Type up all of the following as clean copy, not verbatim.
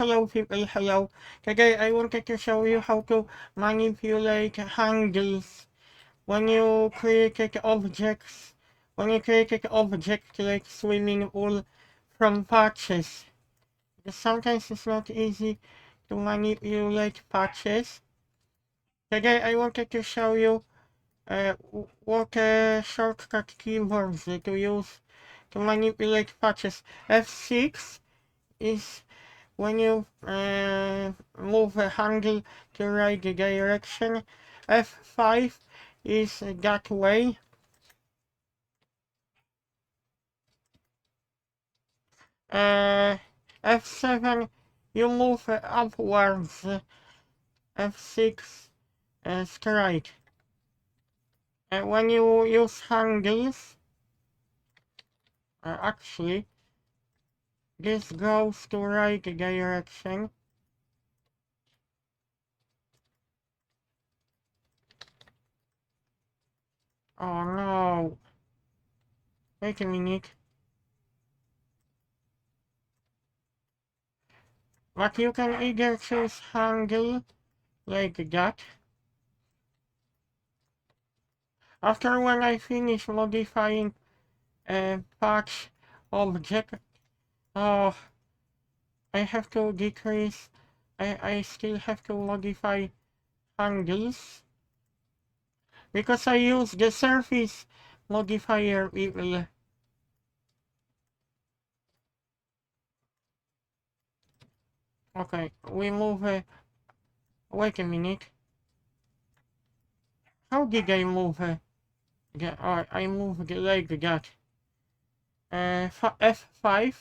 Hello people, hello. Today I wanted to show you how to manipulate handles when you created objects, like swimming pool from patches. Because sometimes it's not easy to manipulate patches. Today I wanted to show you what shortcut keywords to use to manipulate patches. F6 is when you move a handle to right direction. F5 is that way. Uh, F7 you move upwards. F6 straight. When you use handles, actually this goes to right direction. Oh no. Wait a minute. But you can either choose handle like that. After when I finish modifying a patch object, oh, I have to decrease, I still have to modify handles because I use the surface modifier people. Okay, we move, wait a minute. How did I move? I moved like that. F5.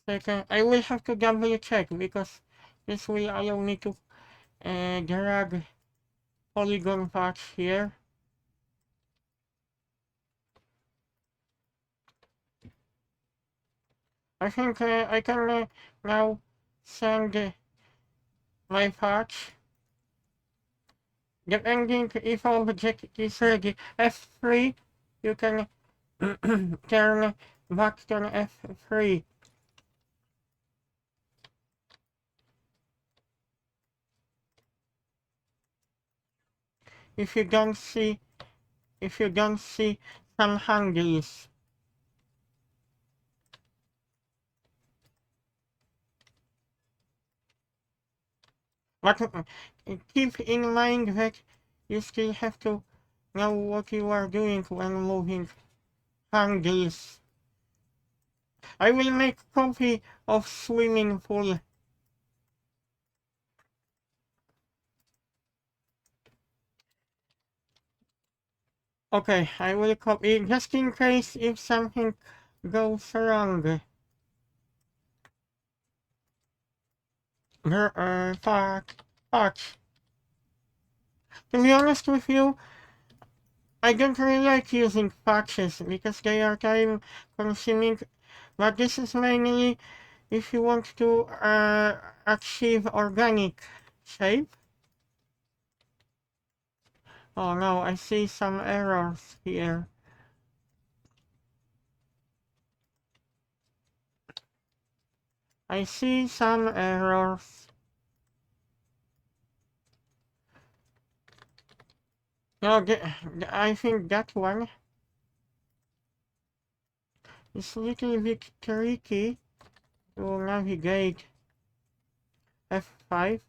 Second, I will have to double check because this will allow me to drag polygon patch here. I think I can now send my patch. Depending if object is ready. F3, you can turn back to F3. If you don't see, some handles. But keep in mind that you still have to know what you are doing when moving handles. I will make copy of swimming pool. Okay, I will copy just in case if something goes wrong. Patch. To be honest with you, I don't really like using patches because they are time consuming, but this is mainly if you want to achieve organic shape. Oh no, I see some errors here. I see some errors. No, I think that one is a little bit tricky to navigate. F5.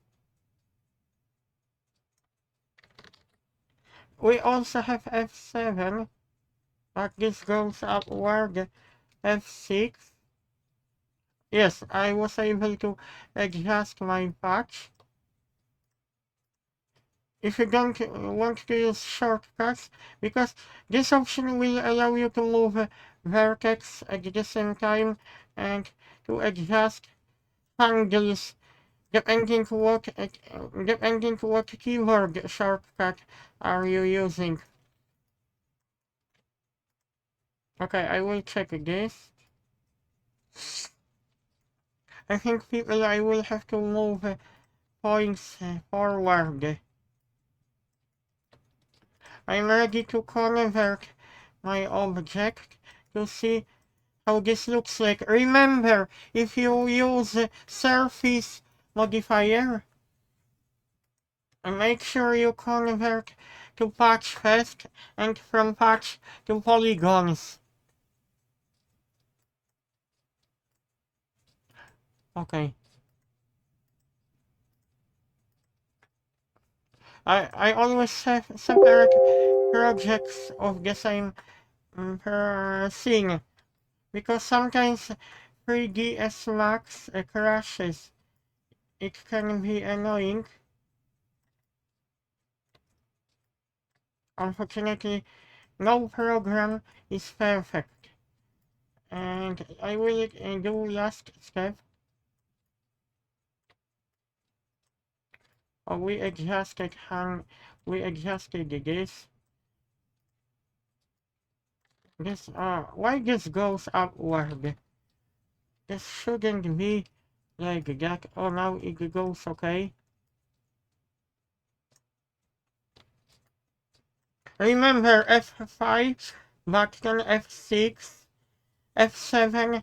We also have F7, but this goes upward. F6. Yes, I was able to adjust my patch. If you don't want to use shortcuts, because this option will allow you to move a vertex at the same time and to adjust handles depending what keyword shortcut are you using. Okay, I will check this. I think people I will have to move points forward. I'm ready to convert my object to see how this looks like. Remember, if you use surface modifier, make sure you convert to patch first and from patch to polygons. Okay. I always have separate projects of the same thing because sometimes 3ds Max crashes. It can be annoying. Unfortunately, no program is perfect. And I will do last step. Oh, we adjusted this. Why this goes upward? This shouldn't be like that. Oh, now it goes okay. Remember F5, button F6, F7,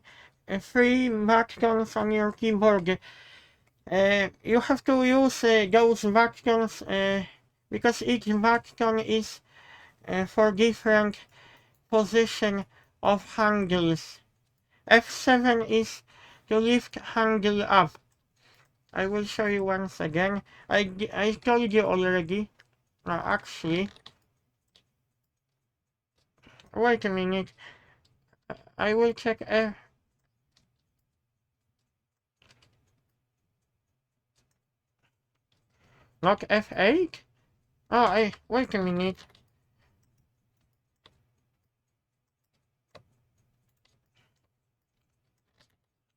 3 buttons on your keyboard. You have to use those buttons because each button is for different position of handles. F7 is to lift handle up. I will show you once again. I told you already. Actually, wait a minute. I will check not F8? Oh, wait a minute.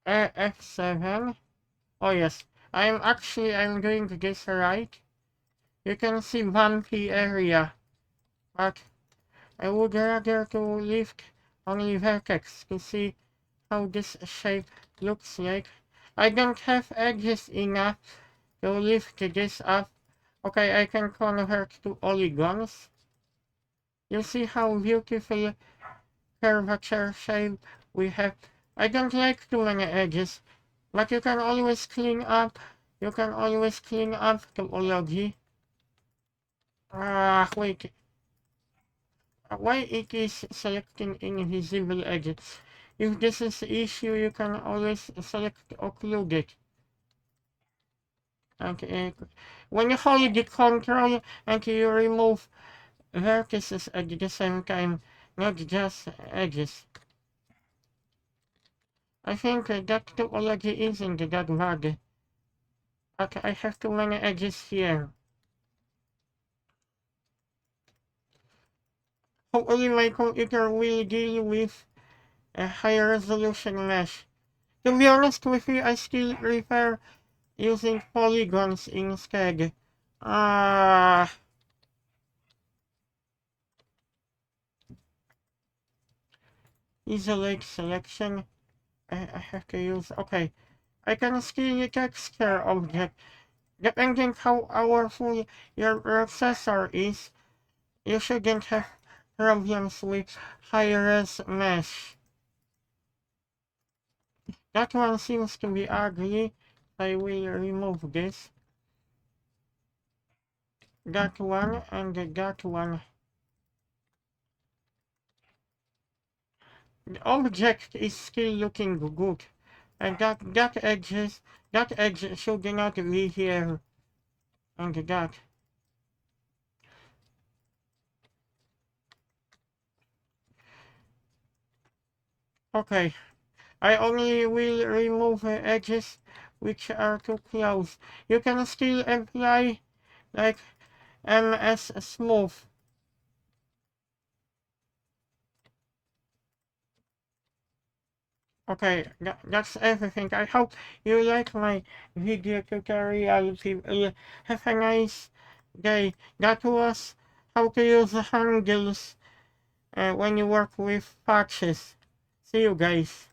F7. Oh yes. I'm doing this right. You can see bumpy area. But I would rather to lift only vertex to see how this shape looks like. I don't have edges enough to lift this up. Okay, I can convert to polygons. You see how beautiful curvature shape we have. I don't like too many edges, but you can always clean up. You can always clean up topology. Wait. Why it is selecting invisible edges? If this is the issue, you can always select occluded. Okay. When you hold the control and you remove vertices at the same time, not just edges. I think that topology isn't that bad. Okay, I have too many edges here. Hopefully my computer will deal with a higher resolution mesh. To be honest with you, I still prefer using polygons instead. Ah, isolate selection. I have to use. Okay, I can scale the texture object. Depending how powerful your processor is, you shouldn't have problems with high-res mesh. That one seems to be ugly. I will remove this. That one and that one. The object is still looking good. And that edge should not be here. And that. Okay. I only will remove edges which are too close. You can still apply like MS Smooth. Okay, that's everything. I hope you like my video tutorial. Have a nice day. That was how to use the handles when you work with patches. See you guys.